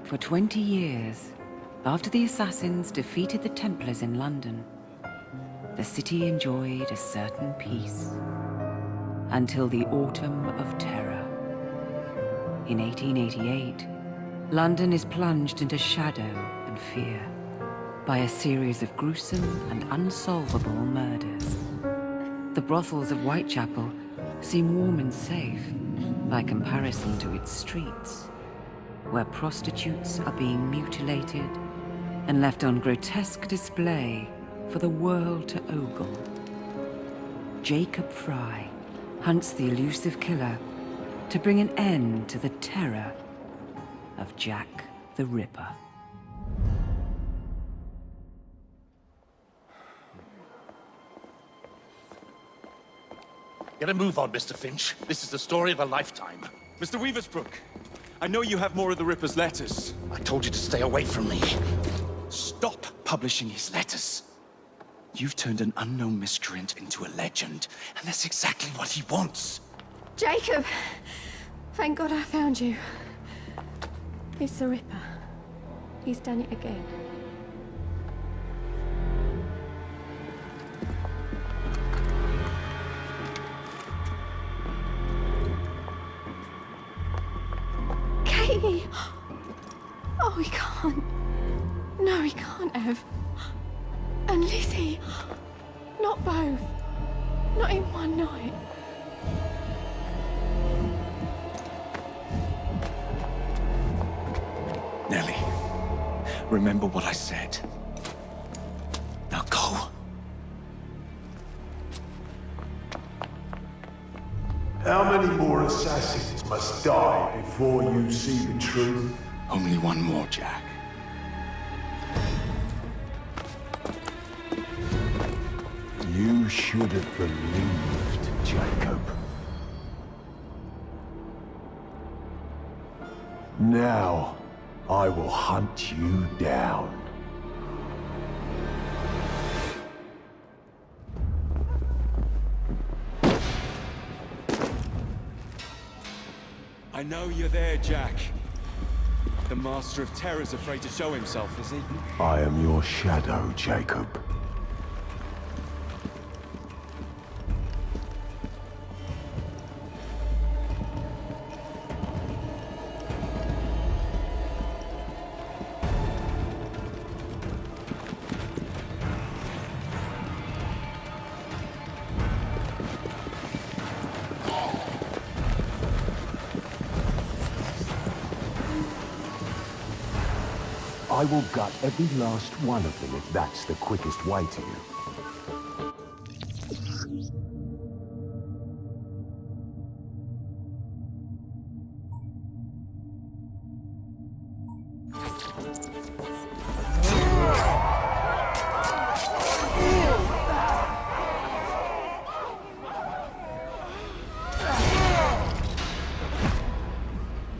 For 20 years, after the assassins defeated the Templars in London, the city enjoyed a certain peace. Until the Autumn of Terror. In 1888, London is plunged into shadow and fear by a series of gruesome and unsolvable murders. The brothels of Whitechapel seem warm and safe by comparison to its streets, where prostitutes are being mutilated and left on grotesque display for the world to ogle. Jacob Fry hunts the elusive killer to bring an end to the terror of Jack the Ripper. Get a move on, Mr. Finch. This is the story of a lifetime. Mr. Weaversbrook, I know you have more of the Ripper's letters. I told you to stay away from me. Stop publishing his letters. You've turned an unknown miscreant into a legend, and that's exactly what he wants. Jacob! Thank God I found you. It's the Ripper. He's done it again. Katie! Oh, he can't. No, he can't have. And Lizzie. Not both. Not in one night. Nellie, remember what I said. Now go. How many more assassins must die before you see the truth? Only one more, Jack. You should have believed, Jacob. Now, I will hunt you down. I know you're there, Jack. The Master of Terror's afraid to show himself, is he? I am your shadow, Jacob. I will gut every last one of them if that's the quickest way to you.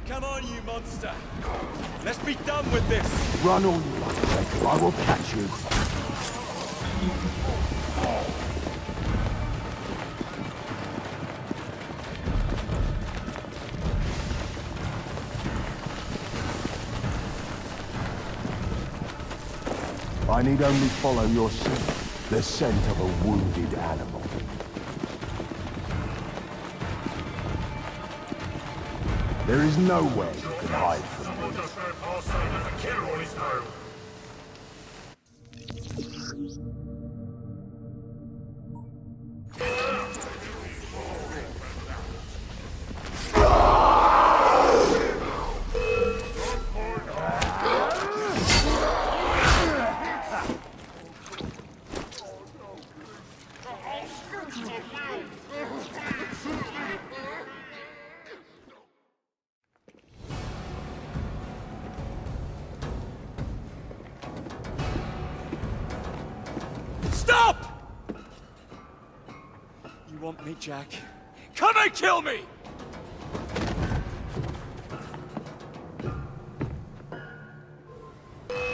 Come on, you monster! Let's be done with this! Run all you like, Jacob. I will catch you. I need only follow your scent, the scent of a wounded animal. There is nowhere you can hide from me. Stop! You want me, Jack? Come and kill me!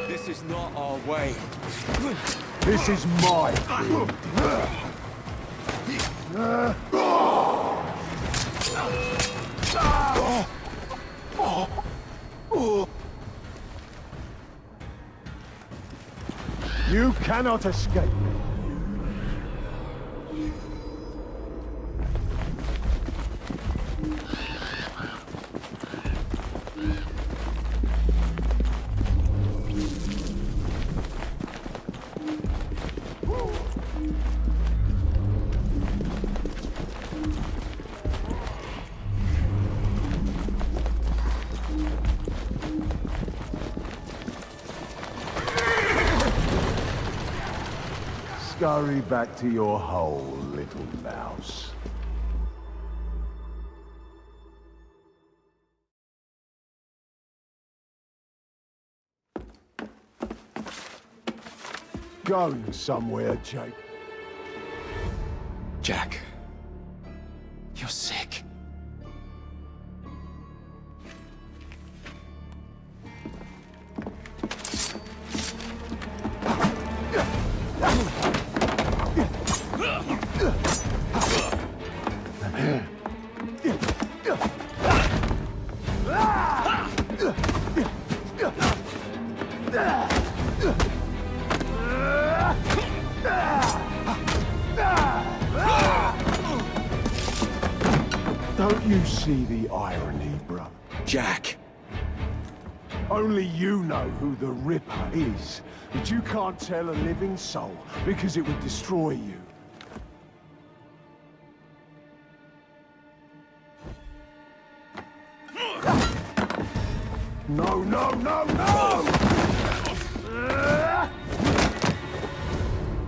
This is not our way. This is my field. You cannot escape me. Scurry back to your hole, little mouse. Going somewhere, Jake. Jack, you're sick. Don't you see the irony, bruh? Jack. Only you know who the Ripper is, but you can't tell a living soul because it would destroy you. No, no, no, no!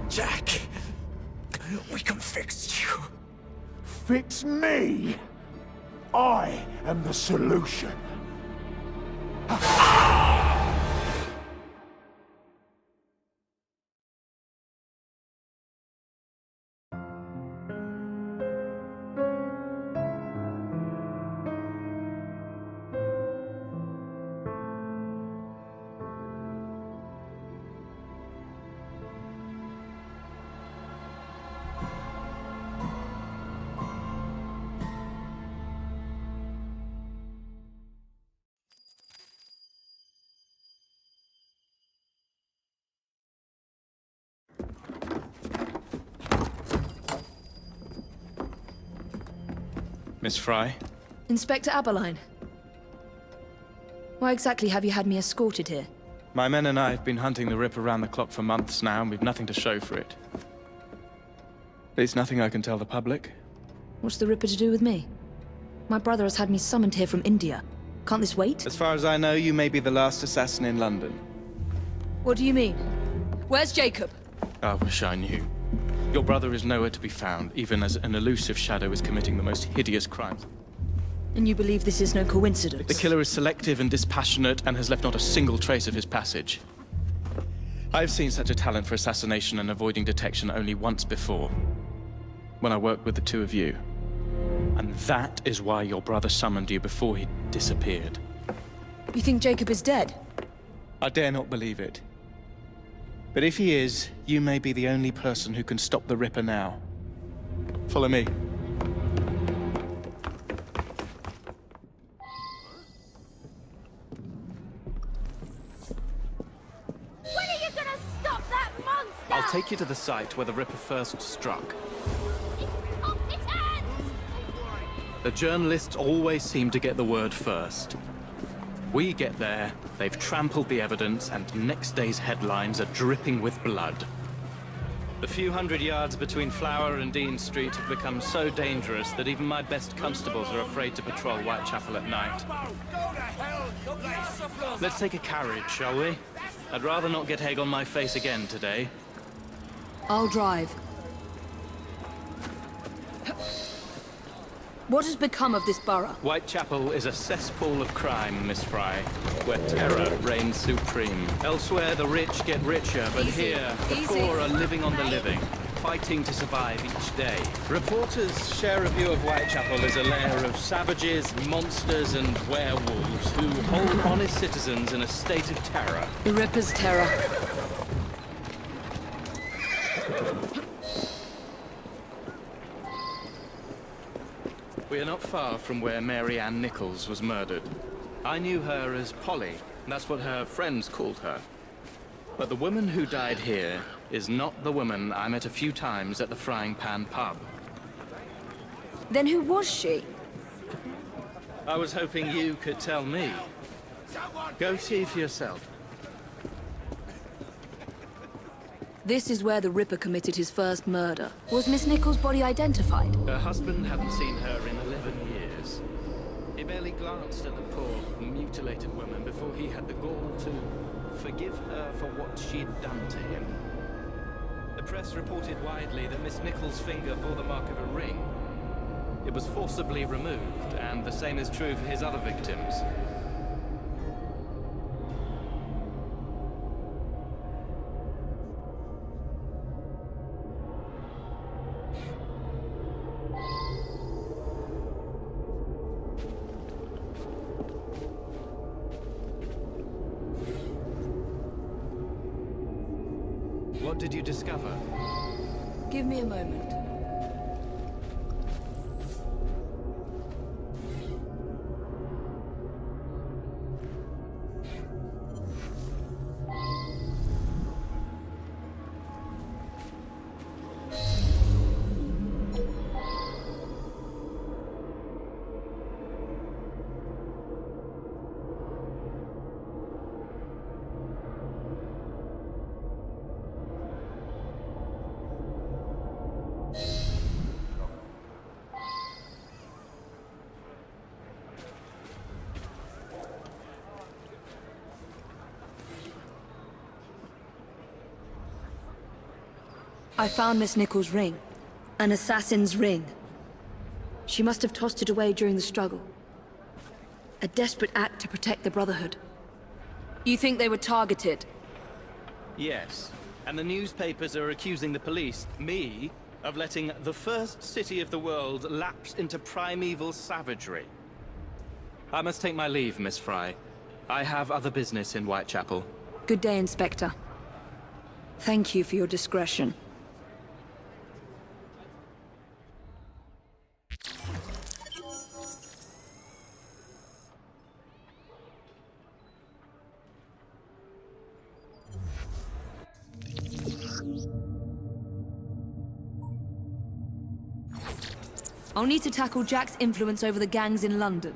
Jack, we can fix you. Fix me! I am the solution. Miss Fry? Inspector Aberline. Why exactly have you had me escorted here? My men and I have been hunting the Ripper around the clock for months now, and we've nothing to show for it. There's nothing I can tell the public. What's the Ripper to do with me? My brother has had me summoned here from India. Can't this wait? As far as I know, you may be the last assassin in London. What do you mean? Where's Jacob? I wish I knew. Your brother is nowhere to be found, even as an elusive shadow is committing the most hideous crimes. And you believe this is no coincidence? The killer is selective and dispassionate and has left not a single trace of his passage. I've seen such a talent for assassination and avoiding detection only once before, when I worked with the two of you. And that is why your brother summoned you before he disappeared. You think Jacob is dead? I dare not believe it. But if he is, you may be the only person who can stop the Ripper now. Follow me. When are you gonna stop that monster? I'll take you to the site where the Ripper first struck. It's off its hands! The journalists always seem to get the word first. We get there, they've trampled the evidence, and next day's headlines are dripping with blood. The few hundred yards between Flower and Dean Street have become so dangerous that even my best constables are afraid to patrol Whitechapel at night. Let's take a carriage, shall we? I'd rather not get egg on my face again today. I'll drive. What has become of this borough? Whitechapel is a cesspool of crime, Miss Fry, where terror reigns supreme. Elsewhere, the rich get richer, but here, the poor are living on the living, fighting to survive each day. Reporters share a view of Whitechapel as a lair of savages, monsters, and werewolves who hold honest citizens in a state of terror. The Ripper's terror. We are not far from where Mary Ann Nichols was murdered. I knew her as Polly. That's what her friends called her. But the woman who died here is not the woman I met a few times at the Frying Pan pub. Then who was she? I was hoping you could tell me. Go see for yourself. This is where the Ripper committed his first murder. Was Miss Nichols' body identified? Her husband hadn't seen her in 11 years. He barely glanced at the poor, mutilated woman before he had the gall to forgive her for what she'd done to him. The press reported widely that Miss Nichols' finger bore the mark of a ring. It was forcibly removed, and the same is true for his other victims. What did you discover? Give me a moment. I found Miss Nichols' ring. An assassin's ring. She must have tossed it away during the struggle. A desperate act to protect the Brotherhood. You think they were targeted? Yes. And the newspapers are accusing the police, me, of letting the first city of the world lapse into primeval savagery. I must take my leave, Miss Fry. I have other business in Whitechapel. Good day, Inspector. Thank you for your discretion. I'll need to tackle Jack's influence over the gangs in London.